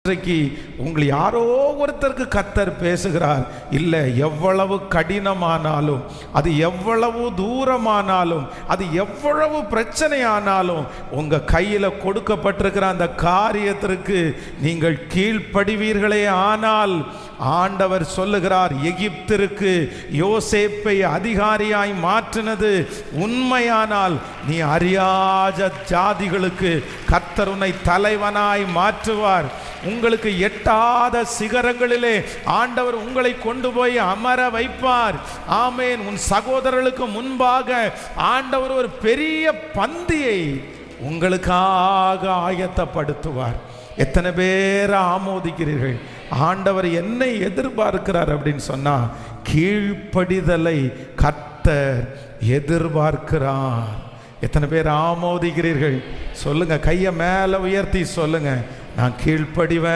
இன்றைக்கு உங்கள் யாரோ ஒருத்தருக்கு கர்த்தர் பேசுகிறார். இல்லை, எவ்வளவு கடினமானாலும், அது எவ்வளவு தூரமானாலும், அது எவ்வளவு பிரச்சனையானாலும், உங்கள் கையில் கொடுக்கப்பட்டிருக்கிற அந்த காரியத்திற்கு நீங்கள் கீழ்ப்படிவீர்களே ஆனால், ஆண்டவர் சொல்லுகிறார், எகிப்திற்கு யோசேப்பை அதிகாரியாய் மாற்றினது உண்மையானால், நீ அறியாத ஜாதிகளுக்கு கர்த்தர் உன்னை தலைவனாய் மாற்றுவார். உங்களுக்கு எட்டாத சிகரங்களிலே ஆண்டவர் உங்களை கொண்டு போய் அமர வைப்பார். ஆமேன். உன் சகோதரர்களுக்கு முன்பாக ஆண்டவர் ஒரு பெரிய பந்தியை உங்களுக்காக ஆயத்தப்படுத்துவார். எத்தனை பேர் ஆமோதிக்கிறீர்கள்? ஆண்டவர் என்னை எதிர்பார்க்கிறார் அப்படின்னு சொன்னா, கீழ்ப்படிதலை கர்த்தர் எதிர்பார்க்கிறார். எத்தனை பேர் ஆமோதிக்கிறீர்கள்? சொல்லுங்க, கையை மேலே உயர்த்தி சொல்லுங்க, நான் கீழ்ப்படிவேன்.